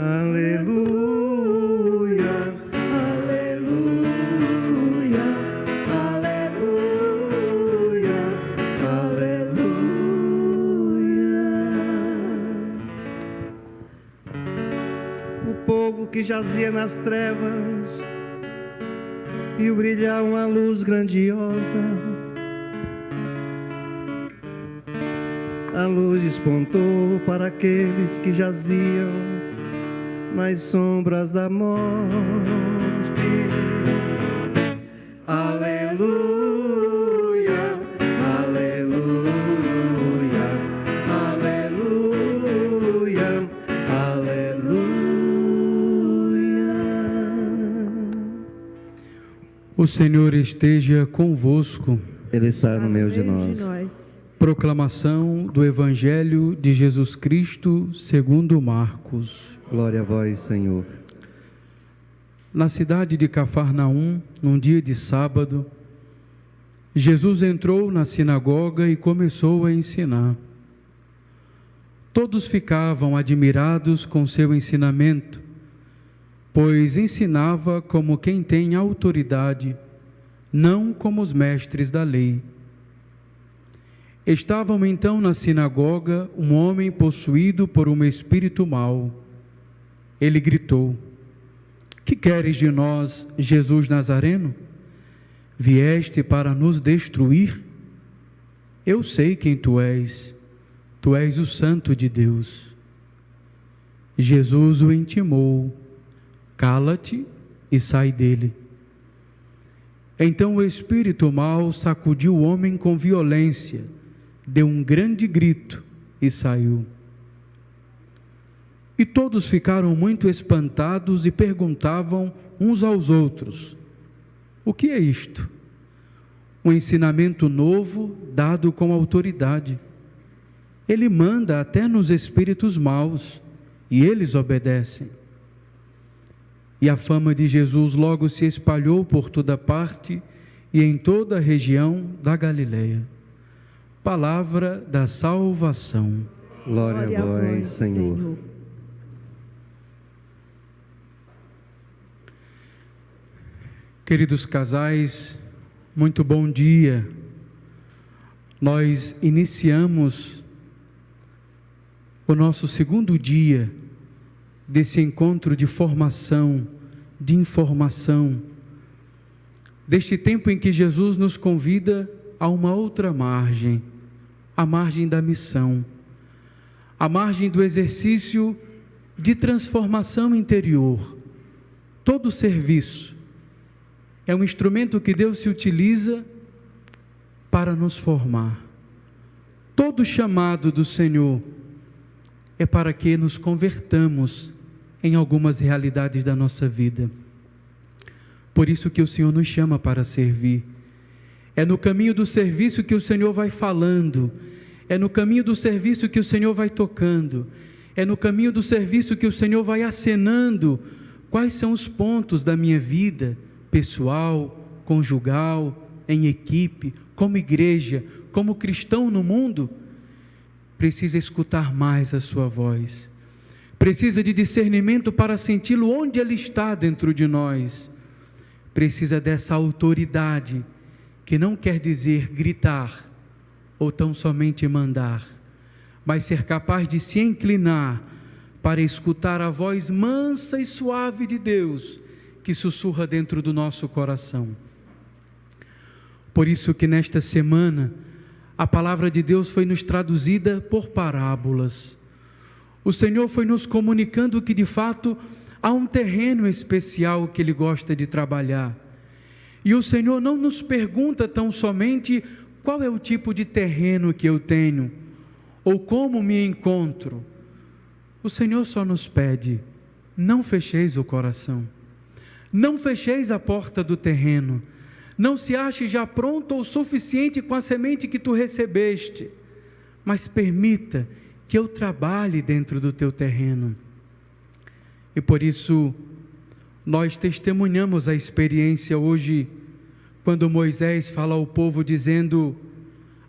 aleluia, aleluia, aleluia, aleluia. O povo que jazia nas trevas viu brilhar uma luz grandiosa. A luz despontou para aqueles que jaziam nas sombras da morte. Aleluia, aleluia, aleluia, aleluia. O Senhor esteja convosco. Ele está no meio de nós. Proclamação do Evangelho de Jesus Cristo segundo Marcos. Glória a vós, Senhor. Na cidade de Cafarnaum, num dia de sábado, Jesus entrou na sinagoga e começou a ensinar. Todos ficavam admirados com seu ensinamento, pois ensinava como quem tem autoridade, não como os mestres da lei. Estavam então na sinagoga um homem possuído por um espírito mau. Ele gritou: que queres de nós, Jesus Nazareno? Vieste para nos destruir? Eu sei quem tu és o Santo de Deus. Jesus o intimou: cala-te e sai dele. Então o espírito mau sacudiu o homem com violência, deu um grande grito e saiu. E todos ficaram muito espantados e perguntavam uns aos outros: o que é isto? Um ensinamento novo dado com autoridade. Ele manda até nos espíritos maus e eles obedecem. E a fama de Jesus logo se espalhou por toda parte e em toda a região da Galileia. Palavra da salvação. Glória a vós, Senhor. Queridos casais, muito bom dia. Nós iniciamos o nosso segundo dia desse encontro de formação, de informação, deste tempo em que Jesus nos convida a uma outra margem, a margem da missão, a margem do exercício de transformação interior. Todo serviço é um instrumento que Deus se utiliza para nos formar. Todo chamado do Senhor é para que nos convertamos em algumas realidades da nossa vida. Por isso que o Senhor nos chama para servir. É no caminho do serviço que o Senhor vai falando, é no caminho do serviço que o Senhor vai tocando, é no caminho do serviço que o Senhor vai acenando quais são os pontos da minha vida, pessoal, conjugal, em equipe, como igreja, como cristão no mundo. Precisa escutar mais a sua voz, precisa de discernimento para senti-lo onde ele está dentro de nós, precisa dessa autoridade, que não quer dizer gritar, ou tão somente mandar, mas ser capaz de se inclinar para escutar a voz mansa e suave de Deus, que sussurra dentro do nosso coração. Por isso que nesta semana, a palavra de Deus foi nos traduzida por parábolas. O Senhor foi nos comunicando que de fato há um terreno especial que Ele gosta de trabalhar. E o Senhor não nos pergunta tão somente qual é o tipo de terreno que eu tenho, ou como me encontro. O Senhor só nos pede: não fecheis o coração, não fecheis a porta do terreno, não se ache já pronto ou suficiente com a semente que tu recebeste, mas permita que eu trabalhe dentro do teu terreno. E por isso, nós testemunhamos a experiência hoje, quando Moisés fala ao povo dizendo: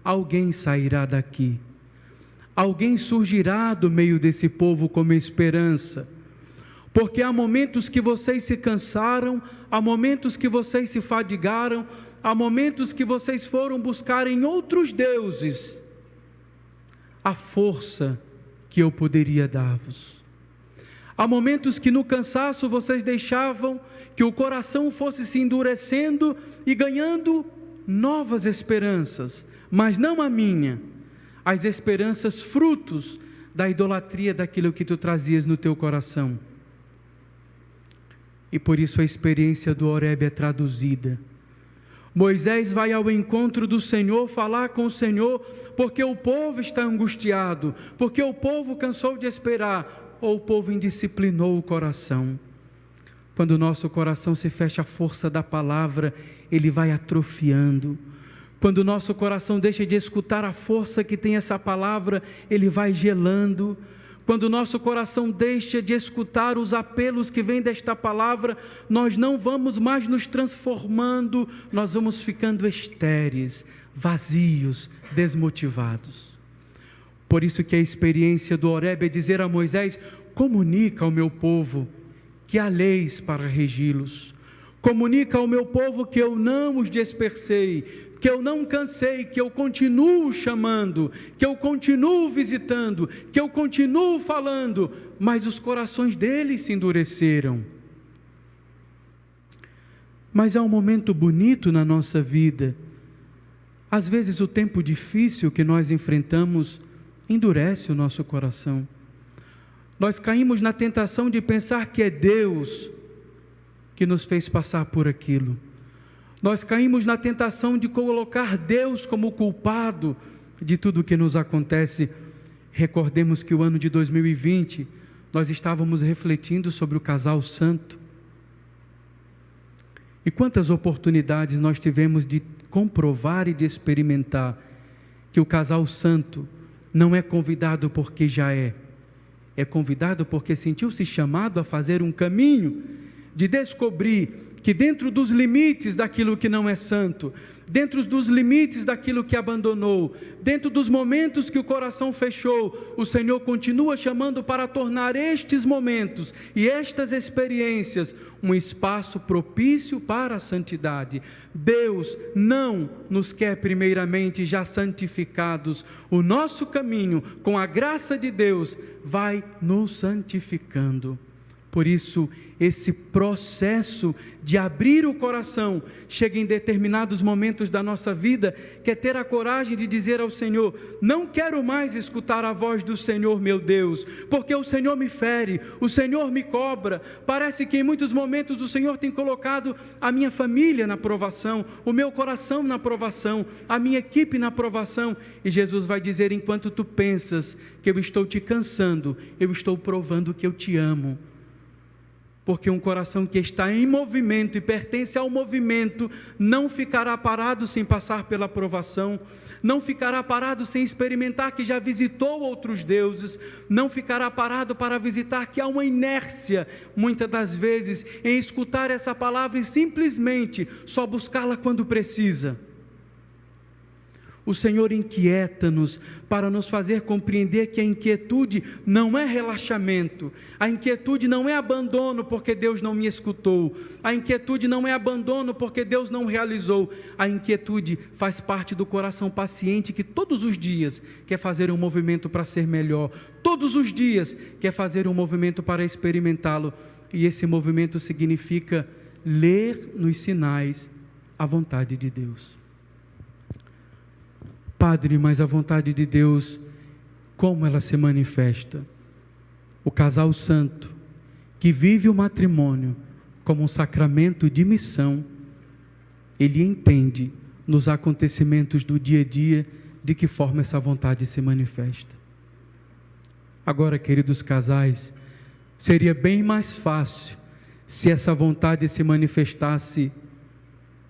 alguém sairá daqui, alguém surgirá do meio desse povo como esperança, Porque há momentos que vocês se cansaram, há momentos que vocês se fadigaram, há momentos que vocês foram buscar em outros deuses a força que eu poderia dar-vos. Há momentos que no cansaço vocês deixavam que o coração fosse se endurecendo e ganhando novas esperanças, mas não a minha, as esperanças frutos da idolatria daquilo que tu trazias no teu coração. E por isso a experiência do Horebe é traduzida. Moisés vai ao encontro do Senhor, falar com o Senhor, porque o povo está angustiado, porque o povo cansou de esperar, ou o povo indisciplinou o coração. Quando o nosso coração se fecha à força da palavra, ele vai atrofiando. Quando o nosso coração deixa de escutar a força que tem essa palavra, ele vai gelando. Quando o nosso coração deixa de escutar os apelos que vêm desta palavra, nós não vamos mais nos transformando, nós vamos ficando estéreis, vazios, desmotivados. Por isso que a experiência do Horebe é dizer a Moisés: comunica ao meu povo que há leis para regi-los. Comunica ao meu povo que eu não os dispersei, que eu não cansei, que eu continuo chamando, que eu continuo visitando, que eu continuo falando, mas os corações deles se endureceram. Mas há um momento bonito na nossa vida. Às vezes o tempo difícil que nós enfrentamos endurece o nosso coração. Nós caímos na tentação de pensar que é Deus que nos fez passar por aquilo. Nós caímos na tentação de colocar Deus como culpado de tudo o que nos acontece. Recordemos que o ano de 2020, nós estávamos refletindo sobre o casal santo. E quantas oportunidades nós tivemos de comprovar e de experimentar que o casal santo não é convidado porque já é convidado porque sentiu-se chamado a fazer um caminho de descobrir que dentro dos limites daquilo que não é santo, dentro dos limites daquilo que abandonou, dentro dos momentos que o coração fechou, o Senhor continua chamando para tornar estes momentos e estas experiências um espaço propício para a santidade. Deus não nos quer primeiramente já santificados. O nosso caminho, com a graça de Deus, vai nos santificando. Por isso, esse processo de abrir o coração chega em determinados momentos da nossa vida, que é ter a coragem de dizer ao Senhor: não quero mais escutar a voz do Senhor meu Deus, porque o Senhor me fere, o Senhor me cobra. Parece que em muitos momentos o Senhor tem colocado a minha família na provação, o meu coração na provação, a minha equipe na provação, e Jesus vai dizer: enquanto tu pensas que eu estou te cansando, eu estou provando que eu te amo. Porque um coração que está em movimento e pertence ao movimento não ficará parado sem passar pela provação, não ficará parado sem experimentar que já visitou outros deuses, não ficará parado para visitar que há uma inércia, muitas das vezes, em escutar essa palavra e simplesmente só buscá-la quando precisa. O Senhor inquieta-nos para nos fazer compreender que a inquietude não é relaxamento, a inquietude não é abandono porque Deus não me escutou, a inquietude não é abandono porque Deus não realizou, a inquietude faz parte do coração paciente que todos os dias quer fazer um movimento para ser melhor, todos os dias quer fazer um movimento para experimentá-lo, e esse movimento significa ler nos sinais a vontade de Deus. Padre, mas a vontade de Deus, como ela se manifesta? O casal santo, que vive o matrimônio como um sacramento de missão, ele entende nos acontecimentos do dia a dia de que forma essa vontade se manifesta. Agora, queridos casais, seria bem mais fácil se essa vontade se manifestasse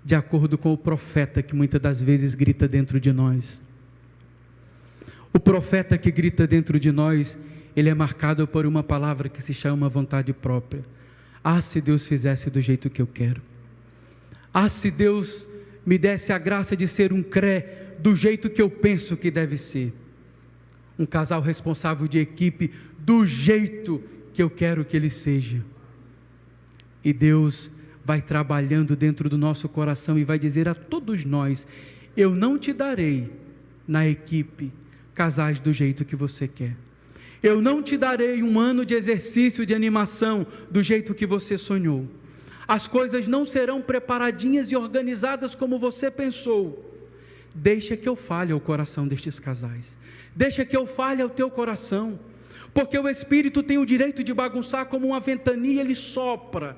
de acordo com o profeta que muitas das vezes grita dentro de nós. O profeta que grita dentro de nós, ele é marcado por uma palavra que se chama vontade própria. Ah, se Deus fizesse do jeito que eu quero. Ah, se Deus me desse a graça de ser um cré do jeito que eu penso que deve ser. Um casal responsável de equipe do jeito que porque eu quero que ele seja. E Deus vai trabalhando dentro do nosso coração e vai dizer a todos nós: eu não te darei na equipe casais do jeito que você quer. Eu não te darei um ano de exercício, de animação, do jeito que você sonhou. As coisas não serão preparadinhas e organizadas como você pensou. Deixa que eu fale ao coração destes casais. Deixa que eu fale ao teu coração. Porque o Espírito tem o direito de bagunçar como uma ventania, ele sopra.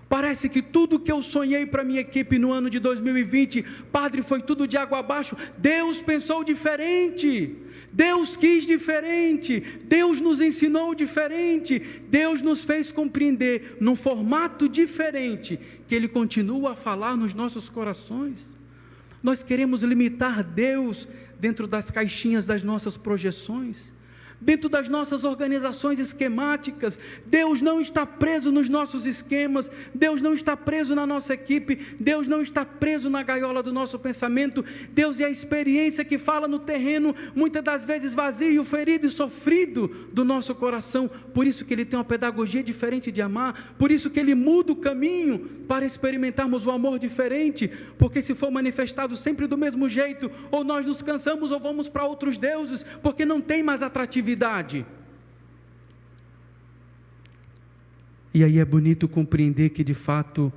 Parece que tudo que eu sonhei para a minha equipe no ano de 2020, Padre, foi tudo de água abaixo. Deus pensou diferente. Deus quis diferente, Deus nos ensinou diferente, Deus nos fez compreender num formato diferente, que Ele continua a falar nos nossos corações. Nós queremos limitar Deus dentro das caixinhas das nossas projeções, dentro das nossas organizações esquemáticas. Deus não está preso nos nossos esquemas, Deus não está preso na nossa equipe, Deus não está preso na gaiola do nosso pensamento. Deus é a experiência que fala no terreno, muitas das vezes vazio, ferido e sofrido do nosso coração. Por isso que Ele tem uma pedagogia diferente de amar, por isso que Ele muda o caminho para experimentarmos o amor diferente, porque se for manifestado sempre do mesmo jeito, ou nós nos cansamos ou vamos para outros deuses, porque não tem mais atratividade. E aí é bonito compreender que, de fato,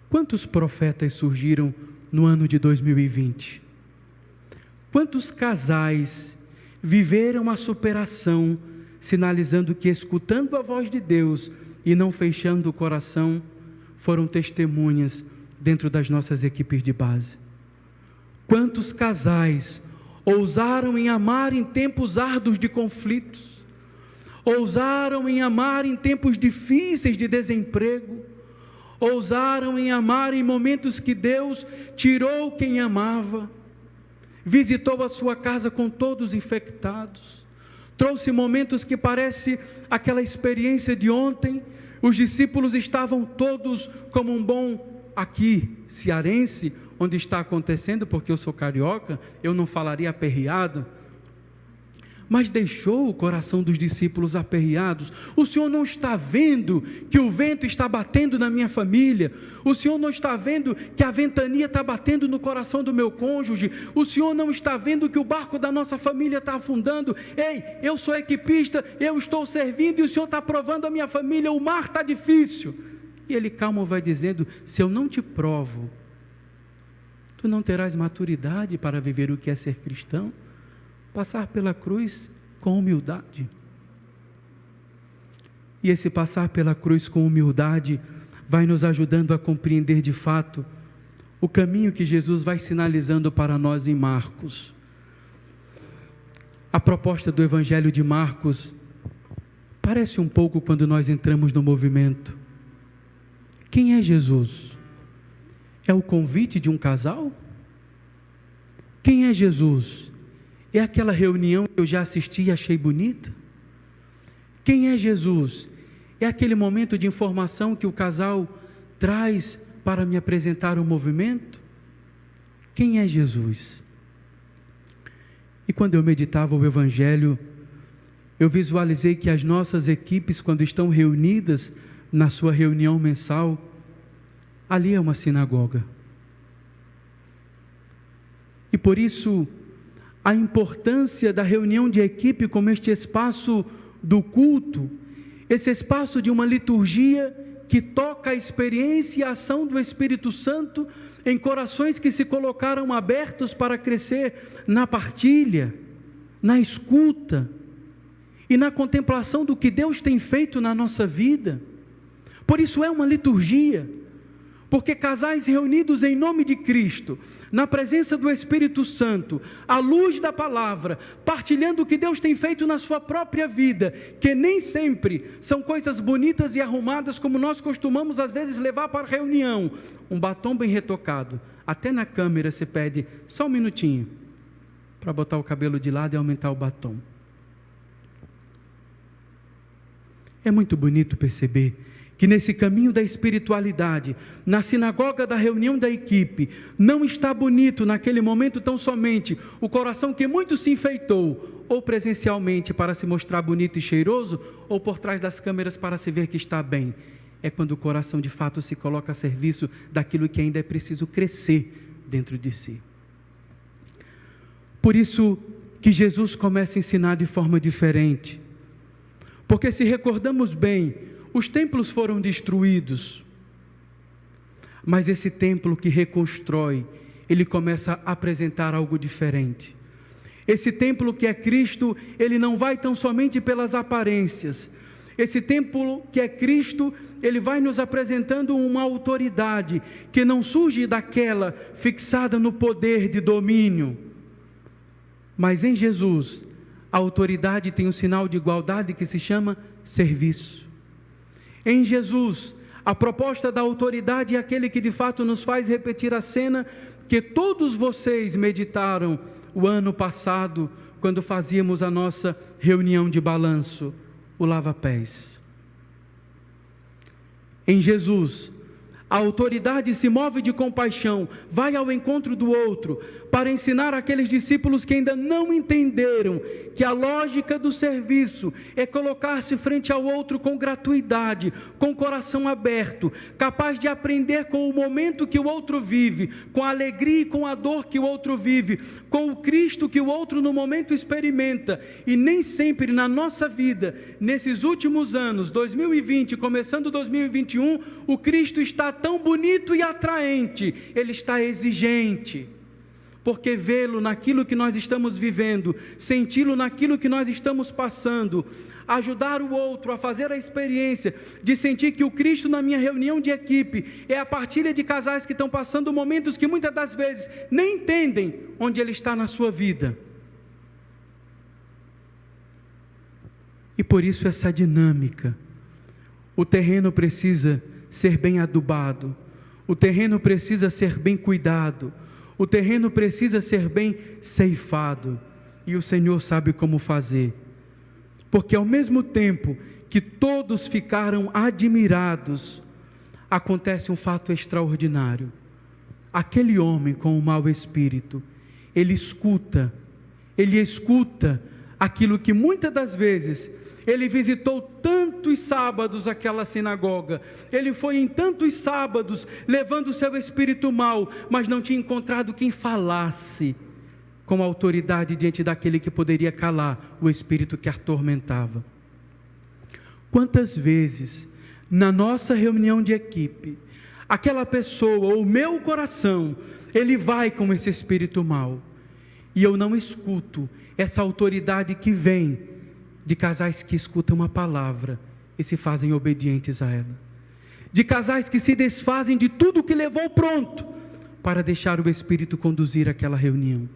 quantos profetas surgiram no ano de 2020? Quantos casais viveram a superação, sinalizando que, escutando a voz de Deus e não fechando o coração, foram testemunhas dentro das nossas equipes de base? Quantos casais ousaram em amar em tempos árduos de conflitos, ousaram em amar em tempos difíceis de desemprego, ousaram em amar em momentos que Deus tirou quem amava, visitou a sua casa com todos infectados, trouxe momentos que parece aquela experiência de ontem. Os discípulos estavam todos como um bom aqui cearense, onde está acontecendo, porque eu sou carioca, eu não falaria aperreado, mas deixou o coração dos discípulos aperreados. O Senhor não está vendo que o vento está batendo na minha família? O Senhor não está vendo que a ventania está batendo no coração do meu cônjuge? O Senhor não está vendo que o barco da nossa família está afundando? Ei, eu sou equipista, eu estou servindo e o Senhor está provando a minha família, o mar está difícil. E Ele calmo vai dizendo: se eu não te provo, tu não terás maturidade para viver o que é ser cristão, passar pela cruz com humildade. E esse passar pela cruz com humildade vai nos ajudando a compreender de fato o caminho que Jesus vai sinalizando para nós em Marcos. A proposta do Evangelho de Marcos parece um pouco quando nós entramos no movimento. Quem é Jesus? É o convite de um casal? Quem é Jesus? É aquela reunião que eu já assisti e achei bonita? Quem é Jesus? É aquele momento de informação que o casal traz para me apresentar o movimento? Quem é Jesus? E quando eu meditava o Evangelho, eu visualizei que as nossas equipes, quando estão reunidas na sua reunião mensal, ali é uma sinagoga. E por isso, a importância da reunião de equipe como este espaço do culto, esse espaço de uma liturgia que toca a experiência e a ação do Espírito Santo em corações que se colocaram abertos para crescer na partilha, na escuta e na contemplação do que Deus tem feito na nossa vida. Por isso é uma liturgia, porque casais reunidos em nome de Cristo, na presença do Espírito Santo, à luz da palavra, partilhando o que Deus tem feito na sua própria vida, que nem sempre são coisas bonitas e arrumadas como nós costumamos às vezes levar para a reunião, um batom bem retocado, até na câmera se pede só um minutinho, para botar o cabelo de lado e aumentar o batom. É muito bonito perceber que nesse caminho da espiritualidade, na sinagoga da reunião da equipe, não está bonito naquele momento tão somente o coração que muito se enfeitou, ou presencialmente para se mostrar bonito e cheiroso, ou por trás das câmeras para se ver que está bem. É quando o coração de fato se coloca a serviço daquilo que ainda é preciso crescer dentro de si. Por isso que Jesus começa a ensinar de forma diferente. Porque se recordamos bem, os templos foram destruídos, mas esse templo que reconstrói, ele começa a apresentar algo diferente. Esse templo que é Cristo, ele não vai tão somente pelas aparências. Esse templo que é Cristo, ele vai nos apresentando uma autoridade que não surge daquela fixada no poder de domínio. Mas em Jesus, a autoridade tem um sinal de igualdade que se chama serviço. Em Jesus, a proposta da autoridade é aquele que de fato nos faz repetir a cena que todos vocês meditaram o ano passado, quando fazíamos a nossa reunião de balanço, o lava-pés. Em Jesus, a autoridade se move de compaixão, vai ao encontro do outro, para ensinar aqueles discípulos que ainda não entenderam que a lógica do serviço é colocar-se frente ao outro com gratuidade, com o coração aberto, capaz de aprender com o momento que o outro vive, com a alegria e com a dor que o outro vive, com o Cristo que o outro no momento experimenta. E nem sempre na nossa vida, nesses últimos anos, 2020, começando 2021, o Cristo está tão bonito e atraente, ele está exigente. Porque vê-lo naquilo que nós estamos vivendo, senti-lo naquilo que nós estamos passando, ajudar o outro a fazer a experiência de sentir que o Cristo na minha reunião de equipe é a partilha de casais que estão passando momentos que muitas das vezes nem entendem onde ele está na sua vida. E por isso essa dinâmica, o terreno precisa ser bem adubado, o terreno precisa ser bem cuidado, o terreno precisa ser bem ceifado, e o Senhor sabe como fazer, porque ao mesmo tempo que todos ficaram admirados, acontece um fato extraordinário. Aquele homem com o mau espírito, ele escuta aquilo que muitas das vezes ele visitou tantos sábados aquela sinagoga, ele foi em tantos sábados levando o seu espírito mau, mas não tinha encontrado quem falasse com autoridade diante daquele que poderia calar o espírito que atormentava. Quantas vezes na nossa reunião de equipe, aquela pessoa, o meu coração, ele vai com esse espírito mau, e eu não escuto essa autoridade que vem de casais que escutam a palavra e se fazem obedientes a ela, de casais que se desfazem de tudo que levou pronto para deixar o Espírito conduzir aquela reunião.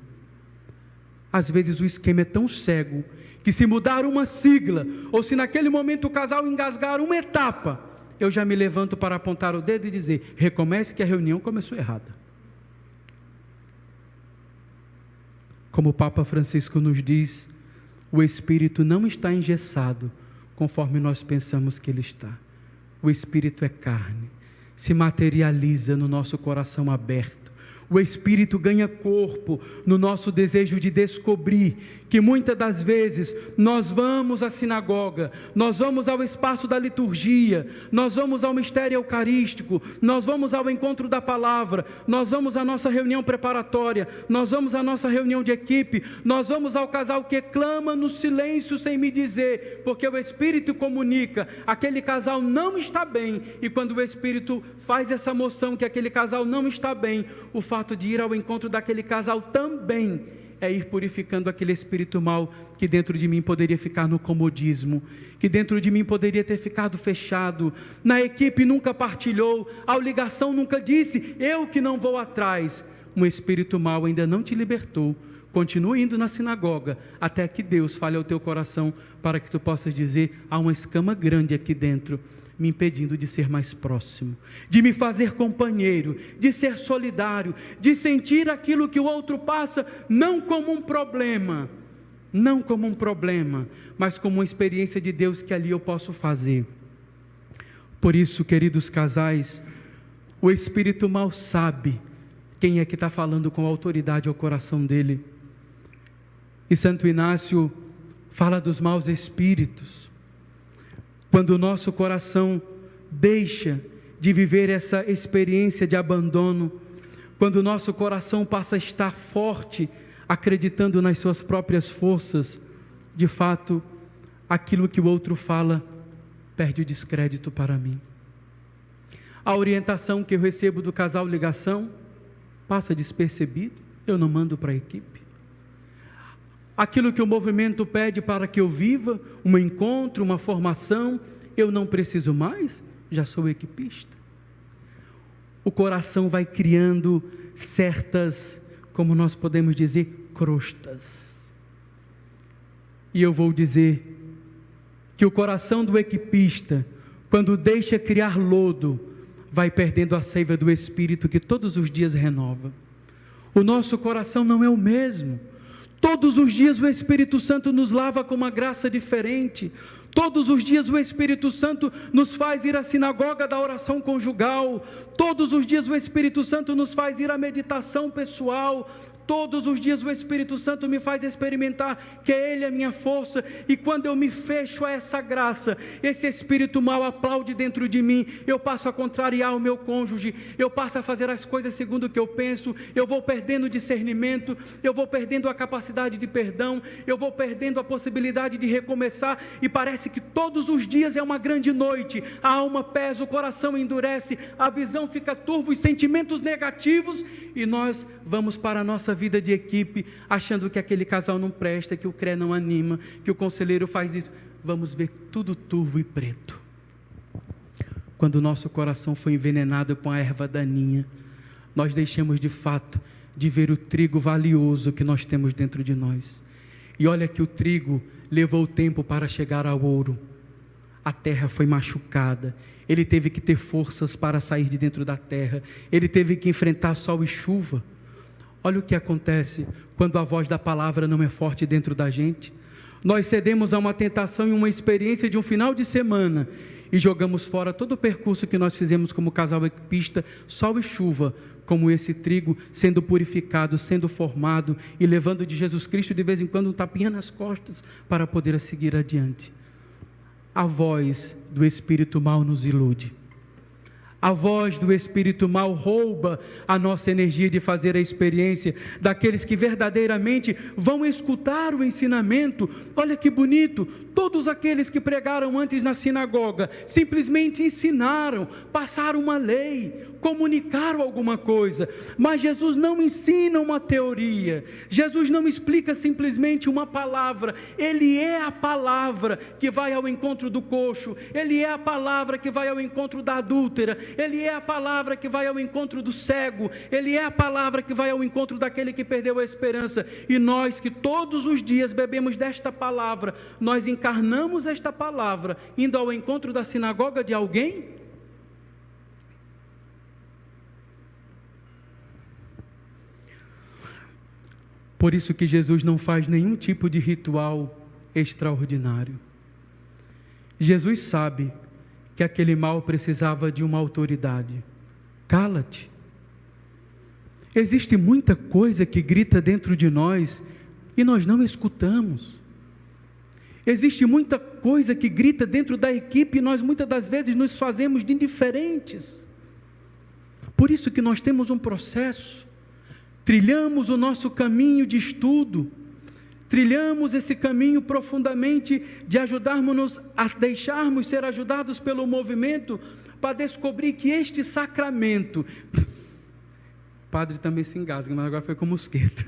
Às vezes o esquema é tão cego que se mudar uma sigla, ou se naquele momento o casal engasgar uma etapa, eu já me levanto para apontar o dedo e dizer: recomece que a reunião começou errada. Como o Papa Francisco nos diz, o Espírito não está engessado, conforme nós pensamos que ele está. O Espírito é carne, se materializa no nosso coração aberto. O Espírito ganha corpo no nosso desejo de descobrir que muitas das vezes nós vamos à sinagoga, nós vamos ao espaço da liturgia, nós vamos ao mistério eucarístico, nós vamos ao encontro da palavra, nós vamos à nossa reunião preparatória, nós vamos à nossa reunião de equipe, nós vamos ao casal que clama no silêncio sem me dizer, porque o Espírito comunica, aquele casal não está bem, e quando o Espírito faz essa moção que aquele casal não está bem, o fato de ir ao encontro daquele casal também é ir purificando aquele espírito mau que dentro de mim poderia ficar no comodismo, que dentro de mim poderia ter ficado fechado, na equipe nunca partilhou, a ligação nunca disse, eu que não vou atrás. Um espírito mau ainda não te libertou, continue indo na sinagoga, até que Deus fale ao teu coração, para que tu possas dizer, há uma escama grande aqui dentro, me impedindo de ser mais próximo, de me fazer companheiro, de ser solidário, de sentir aquilo que o outro passa, não como um problema, mas como uma experiência de Deus que ali eu posso fazer. Por isso, queridos casais, o espírito mau sabe quem é que está falando com autoridade ao coração dele. E Santo Inácio, fala dos maus espíritos. Quando o nosso coração deixa de viver essa experiência de abandono, quando o nosso coração passa a estar forte, acreditando nas suas próprias forças, de fato, aquilo que o outro fala perde o descrédito para mim. A orientação que eu recebo do casal ligação passa despercebido, eu não mando para a equipe. Aquilo que o movimento pede para que eu viva, um encontro, uma formação, eu não preciso mais, já sou equipista. O coração vai criando certas, como nós podemos dizer, crostas. E eu vou dizer que o coração do equipista, quando deixa criar lodo, vai perdendo a seiva do Espírito que todos os dias renova. O nosso coração não é o mesmo. Todos os dias o Espírito Santo nos lava com uma graça diferente. Todos os dias o Espírito Santo nos faz ir à sinagoga da oração conjugal. Todos os dias o Espírito Santo nos faz ir à meditação pessoal. Todos os dias o Espírito Santo me faz experimentar que é Ele a minha força, e quando eu me fecho a essa graça, esse espírito mau aplaude dentro de mim, eu passo a contrariar o meu cônjuge, eu passo a fazer as coisas segundo o que eu penso, eu vou perdendo discernimento, eu vou perdendo a capacidade de perdão, eu vou perdendo a possibilidade de recomeçar, e parece que todos os dias é uma grande noite, a alma pesa, o coração endurece, a visão fica turva, os sentimentos negativos, e nós vamos para a nossa vida de equipe, achando que aquele casal não presta, que o CRE não anima, que o conselheiro faz isso, vamos ver tudo turvo e preto. Quando o nosso coração foi envenenado com a erva daninha, nós deixamos de fato de ver o trigo valioso que nós temos dentro de nós. E olha que o trigo levou tempo para chegar ao ouro, a terra foi machucada, ele teve que ter forças para sair de dentro da terra, ele teve que enfrentar sol e chuva. Olha o que acontece quando a voz da palavra não é forte dentro da gente. Nós cedemos a uma tentação e uma experiência de um final de semana e jogamos fora todo o percurso que nós fizemos como casal equipista, sol e chuva, como esse trigo sendo purificado, sendo formado e levando de Jesus Cristo de vez em quando um tapinha nas costas para poder seguir adiante. A voz do espírito mau nos ilude. A voz do espírito mau rouba a nossa energia de fazer a experiência daqueles que verdadeiramente vão escutar o ensinamento. Olha que bonito, todos aqueles que pregaram antes na sinagoga, simplesmente ensinaram, passaram uma lei, comunicaram alguma coisa, mas Jesus não ensina uma teoria, Jesus não explica simplesmente uma palavra, Ele é a palavra que vai ao encontro do coxo, Ele é a palavra que vai ao encontro da adúltera, Ele é a palavra que vai ao encontro do cego, Ele é a palavra que vai ao encontro daquele que perdeu a esperança, e nós que todos os dias bebemos desta palavra, nós encarnamos esta palavra, indo ao encontro da sinagoga de alguém? Por isso que Jesus não faz nenhum tipo de ritual extraordinário. Jesus sabe que aquele mal precisava de uma autoridade. Cala-te. Existe muita coisa que grita dentro de nós e nós não escutamos. Existe muita coisa que grita dentro da equipe e nós muitas das vezes nos fazemos de indiferentes. Por isso que nós temos um processo, trilhamos o nosso caminho de estudo, trilhamos esse caminho profundamente de ajudarmos-nos a deixarmos ser ajudados pelo movimento para descobrir que este sacramento, o padre também se engasga, mas agora foi com mosqueta,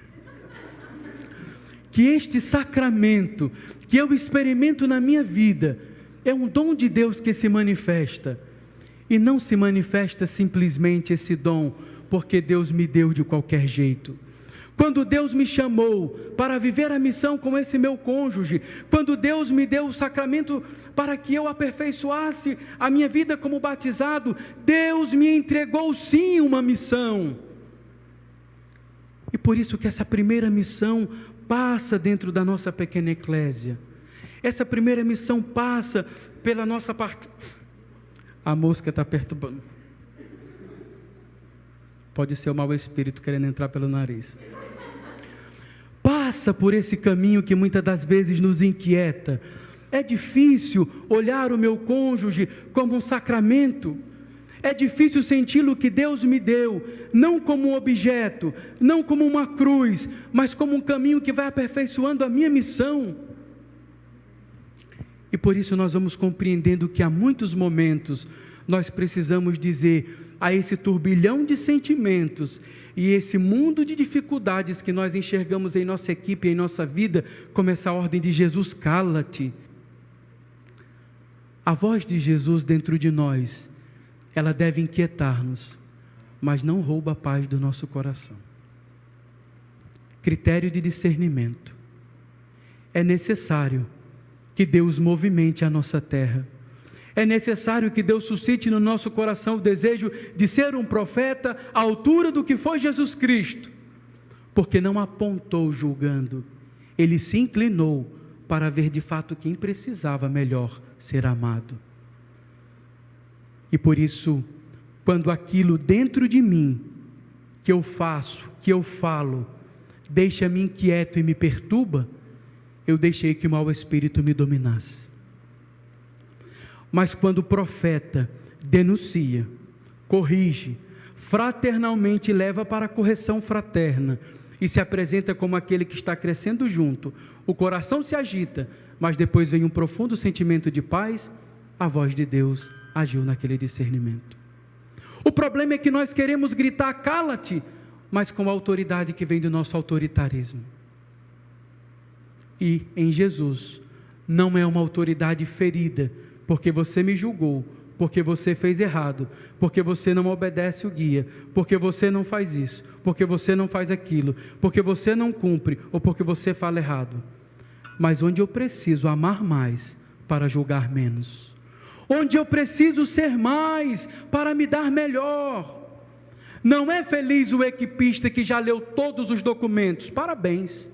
que este sacramento que eu experimento na minha vida é um dom de Deus que se manifesta, e não se manifesta simplesmente esse dom porque Deus me deu de qualquer jeito. Quando Deus me chamou para viver a missão com esse meu cônjuge, quando Deus me deu o sacramento para que eu aperfeiçoasse a minha vida como batizado, Deus me entregou sim uma missão. E por isso que essa primeira missão passa dentro da nossa pequena eclésia. Essa primeira missão passa pela nossa parte. A mosca está perturbando. Pode ser o mau espírito querendo entrar pelo nariz. passa por esse caminho que muitas das vezes nos inquieta. É difícil olhar o meu cônjuge como um sacramento. É difícil sentir o que Deus me deu, não como um objeto, não como uma cruz, mas como um caminho que vai aperfeiçoando a minha missão. E por isso nós vamos compreendendo que há muitos momentos nós precisamos dizer a esse turbilhão de sentimentos e esse mundo de dificuldades que nós enxergamos em nossa equipe, em nossa vida, como essa ordem de Jesus: cala-te. A voz de Jesus dentro de nós, ela deve inquietar-nos, mas não rouba a paz do nosso coração. Critério de discernimento. É necessário que Deus movimente a nossa terra. É necessário que Deus suscite no nosso coração o desejo de ser um profeta à altura do que foi Jesus Cristo, porque não apontou julgando, ele se inclinou para ver de fato quem precisava melhor ser amado. E por isso, quando aquilo dentro de mim, que eu faço, que eu falo, deixa-me inquieto e me perturba, eu deixei que o mau espírito me dominasse. Mas quando o profeta denuncia, corrige, fraternalmente leva para a correção fraterna e se apresenta como aquele que está crescendo junto, o coração se agita, mas depois vem um profundo sentimento de paz, a voz de Deus agiu naquele discernimento. O problema é que nós queremos gritar: cala-te, mas com a autoridade que vem do nosso autoritarismo. E em Jesus não é uma autoridade ferida, porque você me julgou, porque você fez errado, porque você não obedece o guia, porque você não faz isso, porque você não faz aquilo, porque você não cumpre, ou porque você fala errado. Mas onde eu preciso amar mais para julgar menos, onde eu preciso ser mais para me dar melhor. Não é feliz o equipista que já leu todos os documentos, parabéns,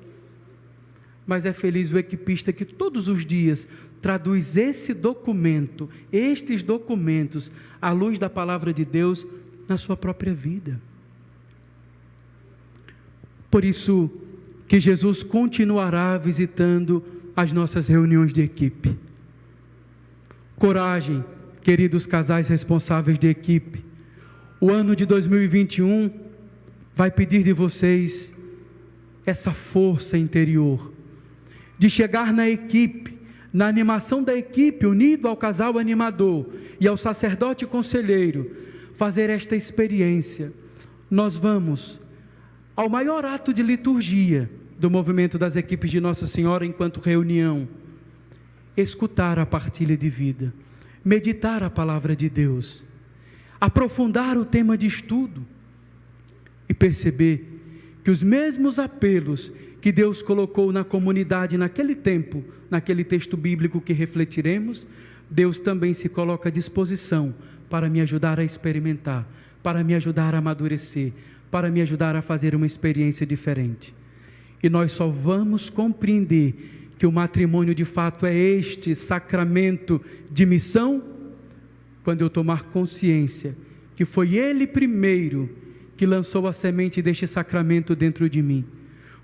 mas é feliz o equipista que todos os dias traduz esse documento, estes documentos, à luz da palavra de Deus, na sua própria vida. Por isso que Jesus continuará visitando as nossas reuniões de equipe. Coragem, queridos casais responsáveis de equipe. O ano de 2021 vai pedir de vocês essa força interior, de chegar na equipe, na animação da equipe, unido ao casal animador e ao sacerdote conselheiro, fazer esta experiência. Nós vamos ao maior ato de liturgia do movimento das equipes de Nossa Senhora enquanto reunião, escutar a partilha de vida, meditar a palavra de Deus, aprofundar o tema de estudo e perceber que os mesmos apelos que Deus colocou na comunidade naquele tempo, naquele texto bíblico que refletiremos, Deus também se coloca à disposição para me ajudar a experimentar, para me ajudar a amadurecer, para me ajudar a fazer uma experiência diferente. E nós só vamos compreender que o matrimônio de fato é este sacramento de missão, quando eu tomar consciência que foi Ele primeiro que lançou a semente deste sacramento dentro de mim.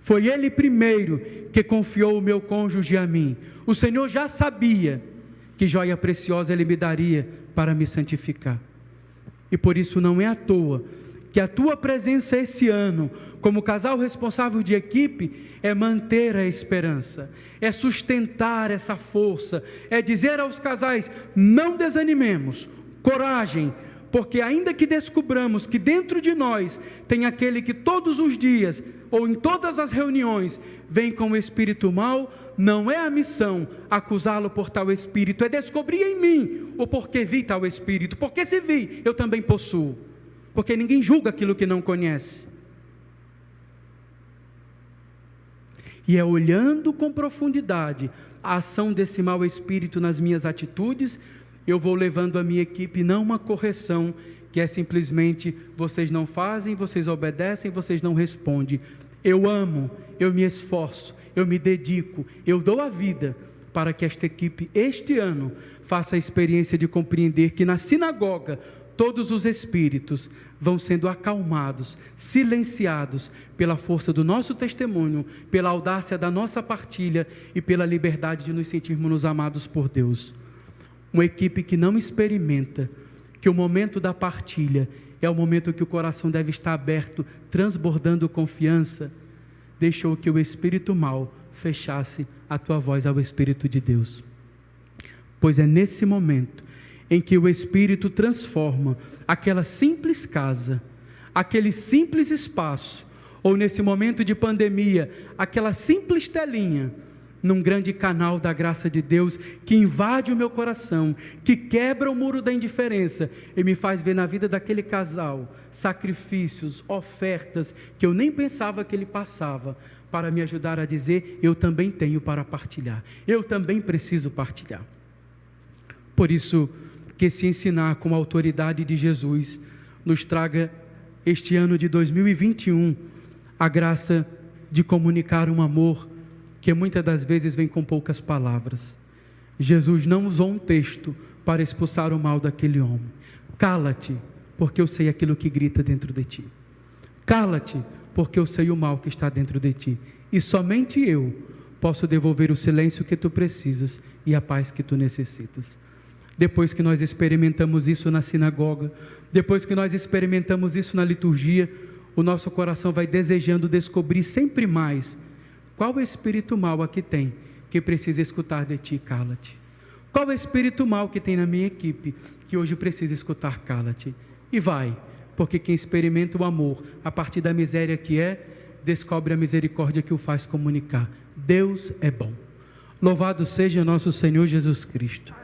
Foi Ele primeiro que confiou o meu cônjuge a mim. O Senhor já sabia que joia preciosa Ele me daria para me santificar. E por isso não é à toa que a tua presença esse ano, como casal responsável de equipe, é manter a esperança, é sustentar essa força, é dizer aos casais: não desanimemos, coragem, porque ainda que descobramos que dentro de nós tem aquele que todos os dias, ou em todas as reuniões, vem com o espírito mau, não é a missão acusá-lo por tal espírito, é descobrir em mim o porquê vi tal espírito, porque se vi, eu também possuo, porque ninguém julga aquilo que não conhece. E é olhando com profundidade a ação desse mau espírito nas minhas atitudes, eu vou levando a minha equipe não uma correção, que é simplesmente vocês não fazem, vocês obedecem, vocês não respondem. Eu amo, eu me esforço, eu me dedico, eu dou a vida para que esta equipe este ano faça a experiência de compreender que na sinagoga todos os espíritos vão sendo acalmados, silenciados pela força do nosso testemunho, pela audácia da nossa partilha e pela liberdade de nos sentirmos amados por Deus. Uma equipe que não experimenta que o momento da partilha é o momento que o coração deve estar aberto, transbordando confiança, deixou que o espírito mau fechasse a tua voz ao Espírito de Deus. Pois é nesse momento em que o Espírito transforma aquela simples casa, aquele simples espaço, ou nesse momento de pandemia, aquela simples telinha, num grande canal da graça de Deus, que invade o meu coração, que quebra o muro da indiferença, e me faz ver na vida daquele casal, sacrifícios, ofertas, que eu nem pensava que ele passava, para me ajudar a dizer, eu também tenho para partilhar, eu também preciso partilhar. Por isso, que esse ensinar com a autoridade de Jesus nos traga este ano de 2021 a graça de comunicar um amor que muitas das vezes vem com poucas palavras. Jesus não usou um texto para expulsar o mal daquele homem. Cala-te, porque eu sei aquilo que grita dentro de ti. Cala-te, porque eu sei o mal que está dentro de ti. E somente eu posso devolver o silêncio que tu precisas e a paz que tu necessitas. Depois que nós experimentamos isso na sinagoga, depois que nós experimentamos isso na liturgia, o nosso coração vai desejando descobrir sempre mais qual espírito mau aqui tem que precisa escutar de ti, cala-te. Qual espírito mau que tem na minha equipe que hoje precisa escutar, cala-te. E vai, porque quem experimenta o amor a partir da miséria que é, descobre a misericórdia que o faz comunicar. Deus é bom. Louvado seja nosso Senhor Jesus Cristo.